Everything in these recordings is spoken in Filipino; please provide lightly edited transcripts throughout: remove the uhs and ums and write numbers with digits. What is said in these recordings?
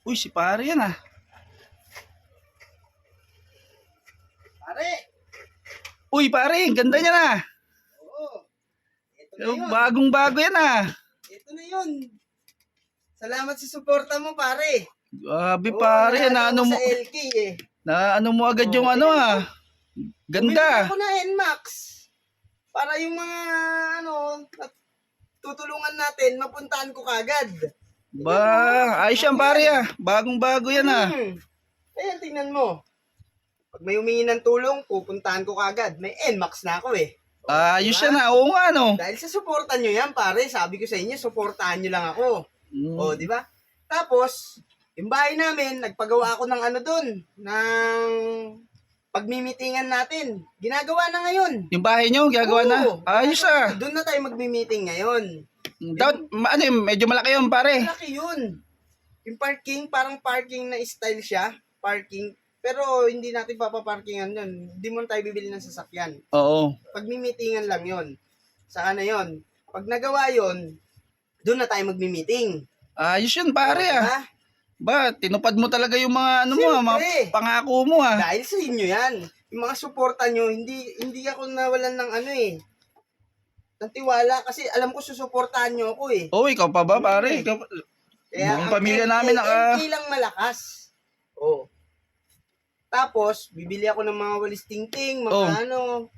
Uy, si pare yan ah. Pare! Uy, pare, ang ganda niya na. Oo. Ito na yun. Bagong-bago yan ah. Ito na yun. Salamat sa suporta mo, pare. Grabe Oo, pare, naano naano ko mo, sa LK eh. naano mo agad yung Oo, ano ayan, ah. Bumili Ganda. ako na NMAX. Para yung mga tutulungan natin, mapuntahan ko kagad. Ba, ayos yan pare ah. Bagong-bago yan ah. Ayan, tingnan mo. Pag may humingi ng tulong, pupuntahan ko kagad. May NMAX na ako eh. Ayos Diba? yan ah. Oo nga no. Dahil sa suporta nyo yan, pare, sabi ko sa inyo, suportahan nyo lang ako. O, di ba? Tapos, yung bahay namin, nagpagawa ako ng ano dun, ng pagmimitingan natin. Ginagawa na ngayon. Yung bahay nyo, gagawa na. Oo, Ayos ah. doon na tayo magmi-meeting ngayon. Ano yun, medyo malaki yun pare. Malaki yun. Yung parking, parang parking na style siya. Parking. Pero hindi natin papaparkingan yun. Hindi mo tayo bibili ng sasakyan. Oo. Pagmi-meetingan lang yun. Saka na yun. Pag nagawa yun, doon na tayo magmi-meeting. Ayos yun pare ah. Diba? Ba, tinupad mo talaga yung mga ano mo, ah, mga Siyempre. pangako mo ah. Dahil sa inyo yan. Yung mga suporta nyo, hindi ako nawalan ng ano eh. Ng tiwala kasi alam ko susuportahan nyo ako eh. Oh, ikaw pa ba pare? Ikaw, Kaya buong ang pamilya LK namin naka... lang malakas. Oh. Tapos, bibili ako ng mga walis tingting, mga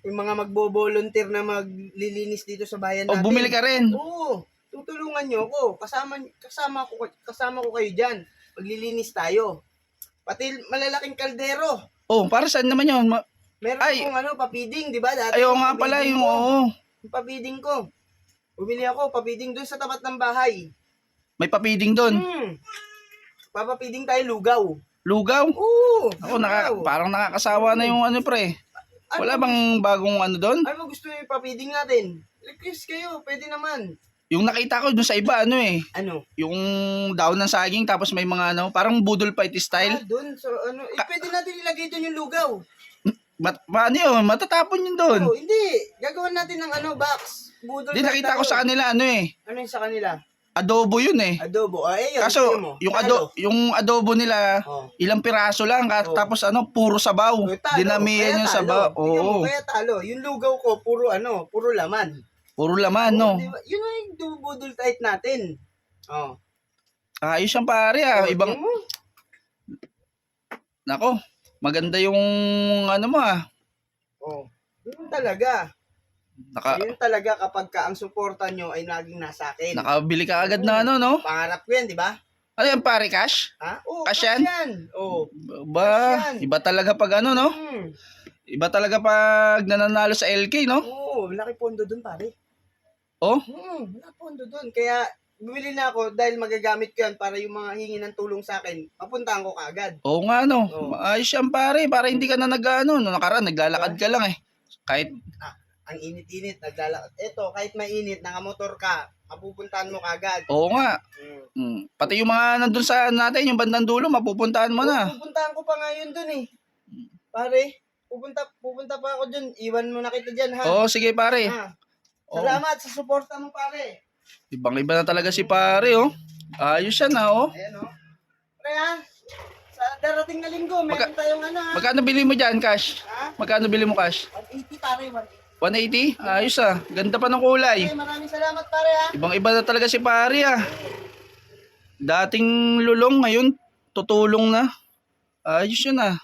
yung mga magbo-volunteer na maglilinis dito sa bayan Oh, natin. bumili ka rin. Oo. Tutulungan nyo ako. Kasama ko kayo dyan. Maglilinis tayo. Pati malalaking kaldero. Oh, para saan naman yun? Meron Ay. akong papiding, di ba? Dati Ayaw nga pala papiding yung ko. oo. Yung papiding ko. Bumili ako, papiding doon sa tapat ng bahay. May papiding doon. Papapiding tayo lugaw. Lugaw? Oo. Ako, lugaw. parang nakakasawa na yung ano pre. Wala bang bagong ano doon? Ano gusto yung papiding natin? Request kayo, pwede naman. Yung nakita ko doon sa iba ano eh. Ano? Yung daon ng saging tapos may mga ano, parang budol fight style. Doon. So, pwede natin ilagay doon yung lugaw. Ano yun? Matatapon yun doon. Oh, hindi. Gagawin natin ng box. Budol Di nakita ko sa kanila ano eh. Ano yung sa kanila? Adobo yun eh. Adobo. Yun. Kaso yung adobo nila ilang piraso lang tapos ano puro sabaw. Dinamihan yung sabaw. Oo. Kaya talo. Yung lugaw ko puro laman. Puro laman no. Diba? Yun yung budol tight natin. Oh. Ayos yan pare ah. Ibang Tingnan mo. nako, maganda yung ano mo ah. Oh. Yun talaga. Yun talaga kapag ang suporta nyo ay naging nasa akin. Nakabili ka agad na ano no? Pangarap ko yan, di ba? Ano yan pare, cash? Ha? Oo, Cash cash yan? yan. Oo. Ba, Cash yan. iba talaga pag ano no? Iba talaga pag nananalo sa LK no? Oo, laki pondo dun pare. Oh? Laki pondo dun. Kaya bumili na ako dahil magagamit ko yan para yung mga hingi ng tulong sa akin, mapuntahan ko kaagad. Oo nga no. Oo. Ayos yan pare, para hindi ka na nag-ano, no nakaraan naglalakad ka lang eh. Kahit Ang init-init, naglalakad. Eto, kahit mainit, nakamotor ka, mapupuntahan mo kaagad. oo nga. Pati yung mga nandun sa natin, yung bandang dulo, mapupuntahan mo na. Pupuntahan ko pa nga yun dun eh. Pare, pupunta pa ako dun. Iwan mo na kita dyan ha. Oo, sige pare. Ha. Salamat sa suporta mo pare. Ibang-iba na talaga si pare oh. Ayos yan na oh. Ayan o. Pre ha, sa darating na linggo, meron tayong ha. Magkano bili mo dyan, cash? Ha? Magkano bili mo cash? 180 pare, 180. 180? Ayos ah. Ganda pa ng kulay. Okay, maraming salamat pare ha. Ibang-iba na talaga si pare ah. Dating lulong, ngayon tutulong na. Ayos yun ah.